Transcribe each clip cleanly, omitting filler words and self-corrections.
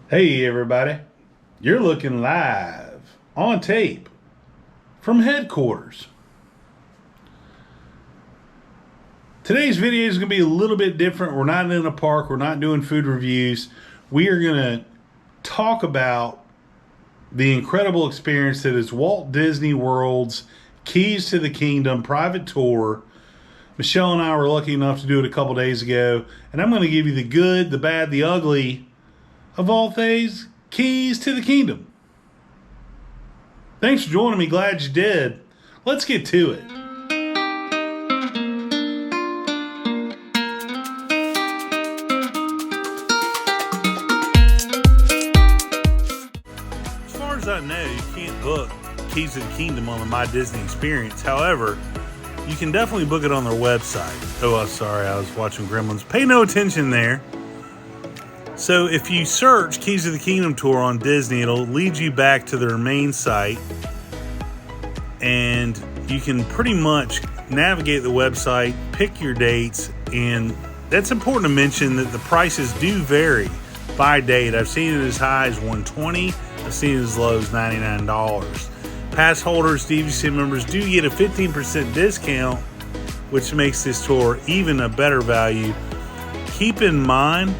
Hey everybody, you're looking live on tape from headquarters. Today's video is going to be a little bit different. We're not in a park, we're not doing food reviews. We are going to talk about the incredible experience that is Walt Disney World's Keys to the Kingdom private tour. Michelle and I were lucky enough to do it a couple days ago, and I'm going to give you the good, the bad, the ugly of all things Keys to the Kingdom. Thanks for joining me. Glad you did. Let's get to it. As far as I know, you can't book Keys to the Kingdom on the My Disney Experience. However, you can definitely book it on their website. Oh, I'm sorry, I was watching Gremlins. Pay no attention there. So if you search Keys to the Kingdom Tour on Disney, it'll lead you back to their main site, and you can pretty much navigate the website, pick your dates, and that's important to mention that the prices do vary by date. I've seen it as high as $120, I've seen it as low as $99. Pass holders, DVC members do get a 15% discount, which makes this tour even a better value. Keep in mind,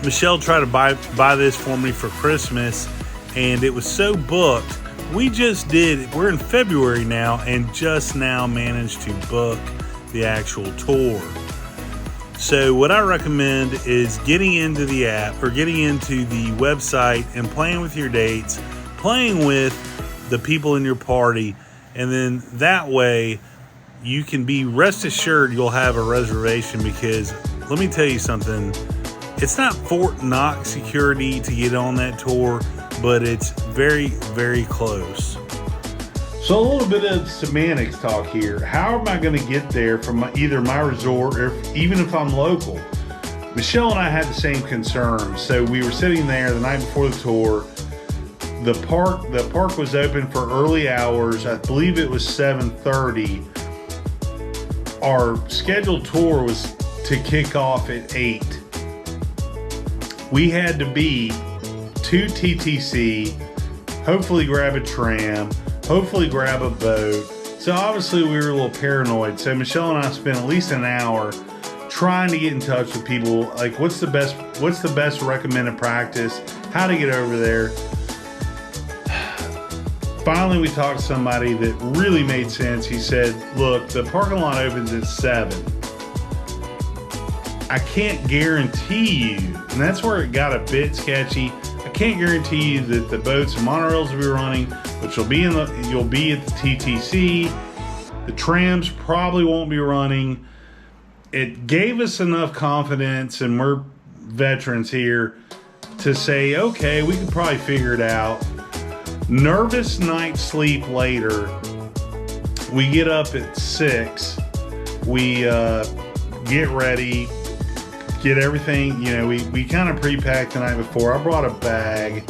Michelle tried to buy this for me for Christmas, and it was so booked. We're in February now, and just now managed to book the actual tour. So what I recommend is getting into the app or getting into the website and playing with your dates, playing with the people in your party, and then that way you can be rest assured you'll have a reservation, because let me tell you something. It's not Fort Knox security to get on that tour, but it's very, very close. So a little bit of semantics talk here. How am I going to get there from either my resort or even if I'm local? Michelle and I had the same concerns. So we were sitting there the night before the tour. The park was open for early hours. I believe it was 7:30. Our scheduled tour was to kick off at 8. We had to be to TTC, hopefully grab a tram, hopefully grab a boat. So obviously we were a little paranoid. So Michelle and I spent at least an hour trying to get in touch with people. Like, what's the best recommended practice? How to get over there? Finally, we talked to somebody that really made sense. He said, look, the parking lot opens at 7. I can't guarantee you, and that's where it got a bit sketchy. I can't guarantee you that the boats and monorails will be running, but you'll be at the TTC. The trams probably won't be running. It gave us enough confidence, and we're veterans here, to say, okay, we can probably figure it out. Nervous night's sleep later. We get up at 6. We get ready. Get everything, we kind of pre-packed the night before. I brought a bag.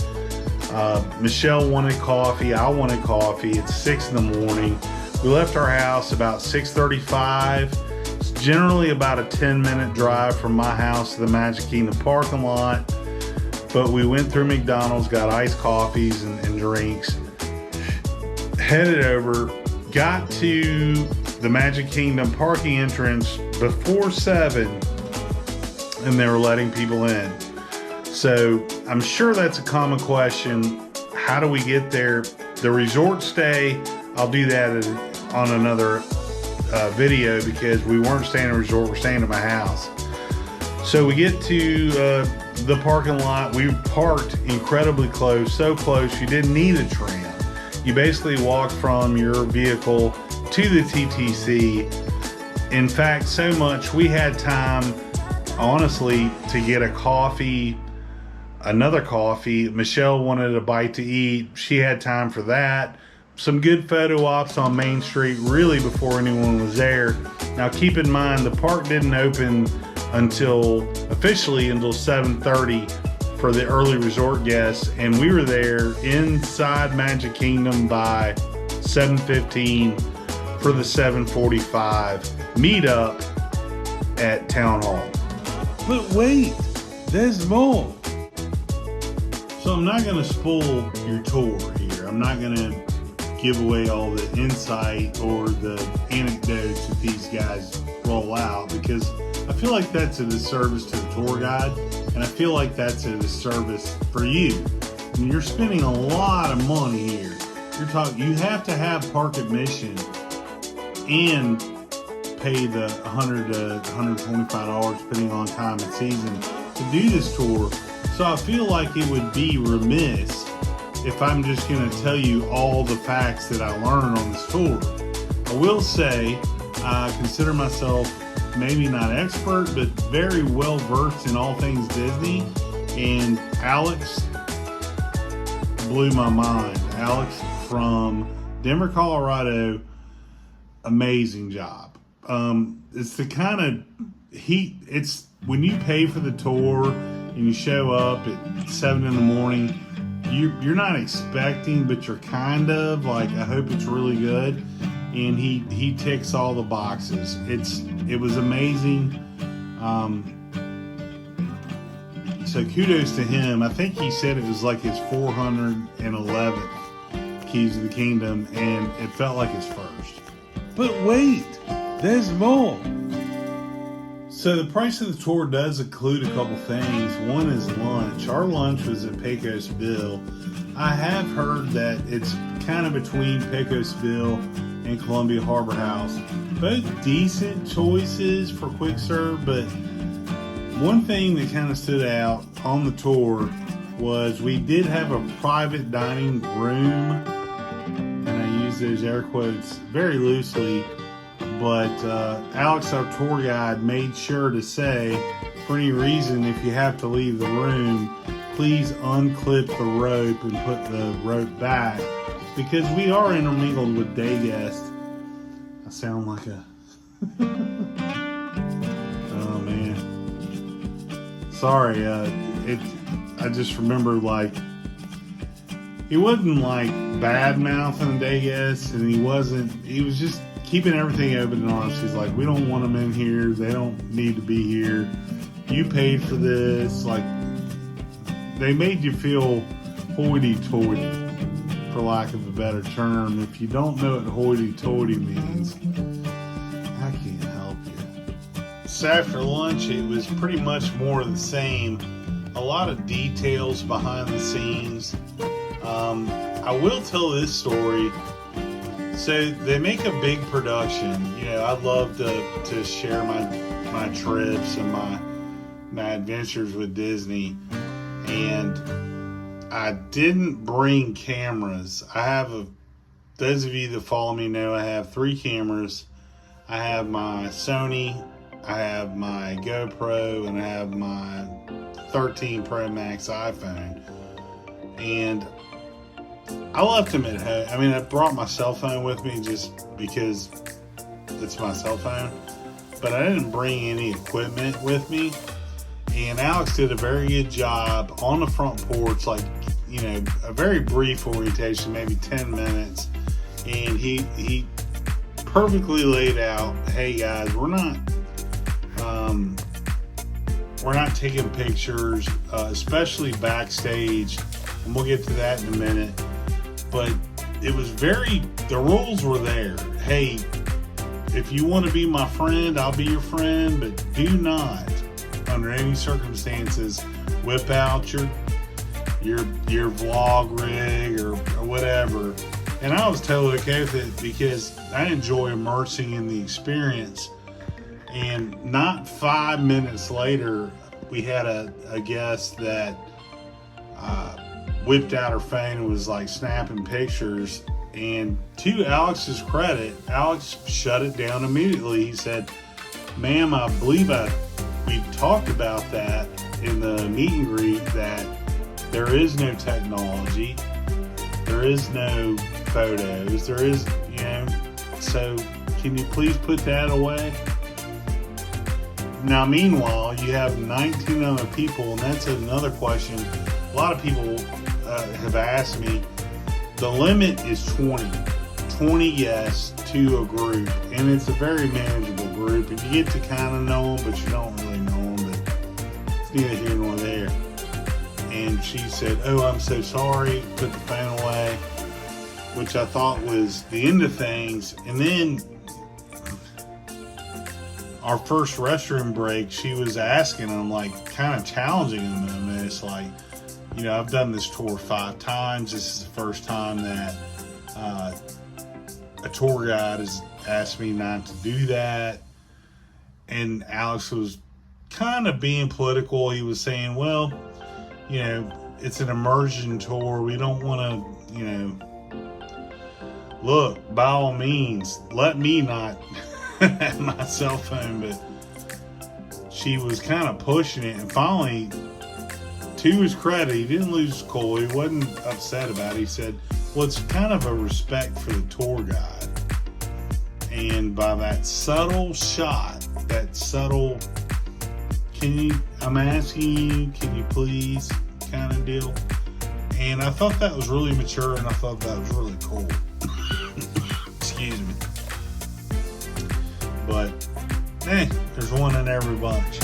Michelle wanted coffee. I wanted coffee. It's 6 in the morning. We left our house about 6:35. It's generally about a 10-minute drive from my house to the Magic Kingdom parking lot. But we went through McDonald's, got iced coffees and drinks. Headed over, got to the Magic Kingdom parking entrance before 7. And they were letting people in. So I'm sure that's a common question. How do we get there? The resort stay, I'll do that on another video, because we weren't staying in a resort, we're staying at my house. So we get to the parking lot. We parked incredibly close, so close you didn't need a tram. You basically walked from your vehicle to the TTC. In fact, so much we had time, honestly, to get a coffee, another coffee. Michelle wanted a bite to eat. She had time for that. Some good photo ops on Main Street really before anyone was there. Now keep in mind, the park didn't open officially until 7:30 for the early resort guests, and we were there inside Magic Kingdom by 7:15 for the 7:45 meetup at Town Hall. But wait, there's more. So I'm not going to spoil your tour here. I'm not going to give away all the insight or the anecdotes that these guys roll out, because I feel like that's a disservice to the tour guide, and I feel like that's a disservice for you. I mean, you're spending a lot of money here. You have to have park admission and pay the $100 to $125 depending on time and season to do this tour. So I feel like it would be remiss if I'm just going to tell you all the facts that I learned on this tour. I will say I consider myself maybe not expert, but very well versed in all things Disney, and Alex blew my mind. Alex from Denver, Colorado, amazing job. It's the kind of it's when you pay for the tour and you show up at 7 in the morning, you're not expecting, but you're kind of like, I hope it's really good. And he ticks all the boxes. It was amazing. So kudos to him. I think he said it was like his 411th Keys of the Kingdom, and it felt like his first. But wait, there's more. So the price of the tour does include a couple things. One is lunch. Our lunch was at Pecos Bill. I have heard that it's kind of between Pecos Bill and Columbia Harbor House. Both decent choices for quick serve, but one thing that kind of stood out on the tour was we did have a private dining room, and I use those air quotes very loosely, but Alex, our tour guide, made sure to say, for any reason, if you have to leave the room, please unclip the rope and put the rope back, because we are intermingled with day guests. I sound like a oh man, sorry. I just remember, like, he wasn't like bad mouthing day guests, and he was just keeping everything open and honest. He's like, we don't want them in here, they don't need to be here, you paid for this. Like, they made you feel hoity-toity, for lack of a better term. If you don't know what hoity-toity means, I can't help you. So after lunch, it was pretty much more of the same. A lot of details behind the scenes. I will tell this story. So they make a big production. You know, I love to share my trips and my adventures with Disney. And I didn't bring cameras. Those of you that follow me know I have 3 cameras. I have my Sony, I have my GoPro, and I have my 13 Pro Max iPhone. And I left them at home. I mean, I brought my cell phone with me just because it's my cell phone, but I didn't bring any equipment with me. And Alex did a very good job on the front porch, like, you know, a very brief orientation, maybe 10 minutes. And he perfectly laid out, hey guys, we're not taking pictures, especially backstage, and we'll get to that in a minute. But it was the rules were there. Hey, if you want to be my friend, I'll be your friend, but do not, under any circumstances, whip out your vlog rig or whatever. And I was totally okay with it because I enjoy immersing in the experience. And not 5 minutes later, we had a guest that whipped out her phone and was like snapping pictures. And to Alex's credit, Alex shut it down immediately. He said, ma'am, I believe we talked about that in the meet and greet, that there is no technology, there is no photos, there is, you know, so can you please put that away? Now, meanwhile, you have 19 other people, and that's another question. A lot of people have asked me. The limit is 20 guests to a group, and it's a very manageable group. And you get to kind of know them, but you don't really know them. But it's neither here nor there. And she said, "Oh, I'm so sorry," put the phone away, which I thought was the end of things. And then our first restroom break, she was asking him, like, kind of challenging him. And it's like, you know, I've done this tour 5 times. This is the first time that a tour guide has asked me not to do that. And Alex was kind of being political. He was saying, well, you know, it's an immersion tour. We don't want to, you know, look, by all means, let me not have my cell phone. But she was kind of pushing it. And finally, to his credit, he didn't lose his cool. He wasn't upset about it. He said, well, it's kind of a respect for the tour guide. And by that subtle shot, that subtle, I'm asking you, can you please kind of deal. And I thought that was really mature, and I thought that was really cool. Excuse me. But, there's one in every bunch.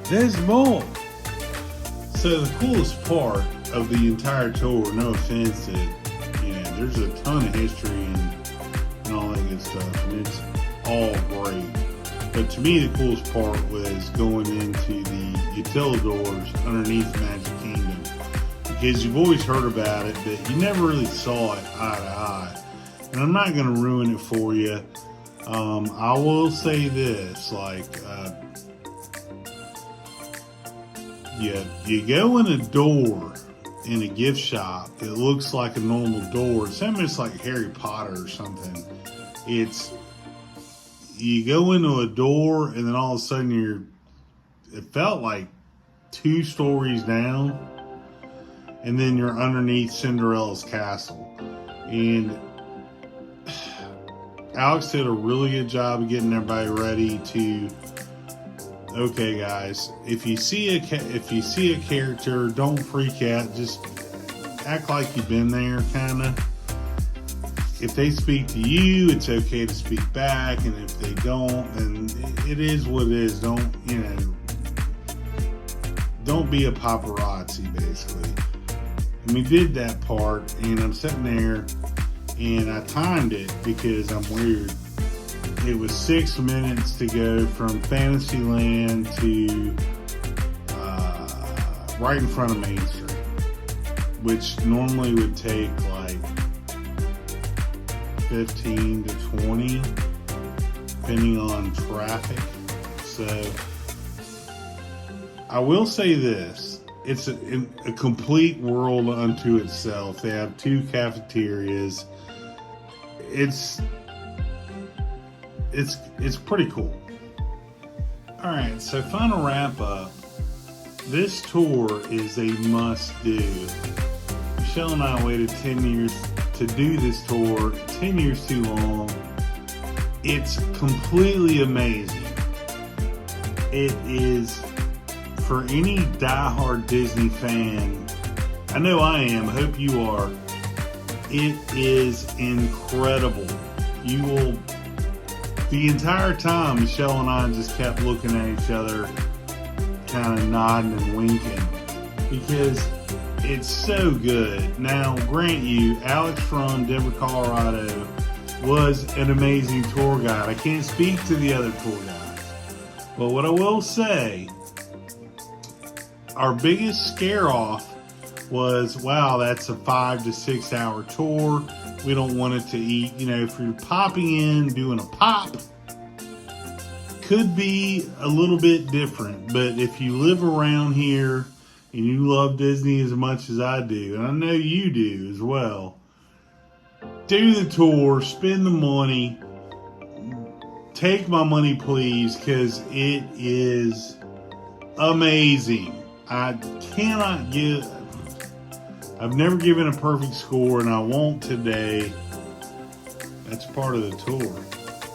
There's more. So the coolest part of the entire tour, no offense, there's a ton of history and all that good stuff, and it's all great. But to me, the coolest part was going into the Utilidors underneath Magic Kingdom, because you've always heard about it, but you never really saw it eye to eye. And I'm not going to ruin it for you. I will say this, you go in a door in a gift shop that looks like a normal door. It's almost like Harry Potter or something. You go into a door and then all of a sudden it felt like 2 stories down, and then you're underneath Cinderella's castle. And Alex did a really good job of getting everybody ready to, okay guys, if you see a character, don't freak out. Just act like you've been there, kind of. If they speak to you, it's okay to speak back, and if they don't, then it is what it is. Don't be a paparazzi, basically. And we did that part, and I'm sitting there, and I timed it because I'm weird. It was 6 minutes to go from Fantasyland to right in front of Main Street, which normally would take like 15 to 20, depending on traffic. So I will say this: it's a complete world unto itself. They have 2 cafeterias. It's pretty cool. All right, so final wrap up. This tour is a must-do. Michelle and I waited 10 years to do this tour. 10 years too long. It's completely amazing. It is, for any diehard Disney fan, I know I am, hope you are, it is incredible. You will, the entire time, Michelle and I just kept looking at each other, kind of nodding and winking, because it's so good. Now, grant you, Alex from Denver, Colorado was an amazing tour guide. I can't speak to the other tour guides, but what I will say, our biggest scare off was, wow, that's a 5 to 6 hour tour. We don't want it to eat, if you're popping in, doing a pop, could be a little bit different, but if you live around here and you love Disney as much as I do, and I know you do as well, do the tour, spend the money, take my money please, because it is amazing. I've never given a perfect score, and I won't today. That's part of the tour.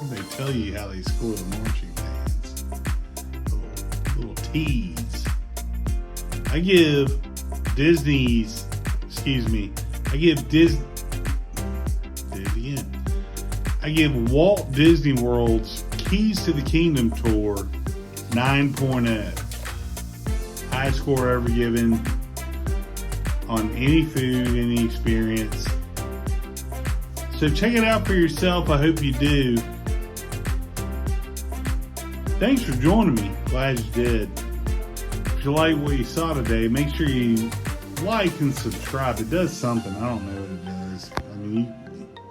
They tell you how they score the marching bands. Little tease. I give Walt Disney World's Keys to the Kingdom tour 9.0. Highest score ever given on any food, any experience. So check it out for yourself. I hope you do. Thanks for joining me. Glad you did. If you like what you saw today, make sure you like and subscribe. It does something. I don't know what it does. I mean,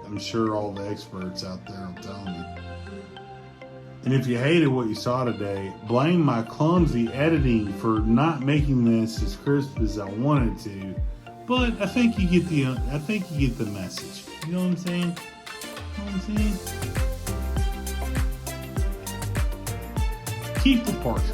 I'm sure all the experts out there will tell me. And if you hated what you saw today, blame my clumsy editing for not making this as crisp as I wanted to. But I think you get the message. You know what I'm saying? Keep the parks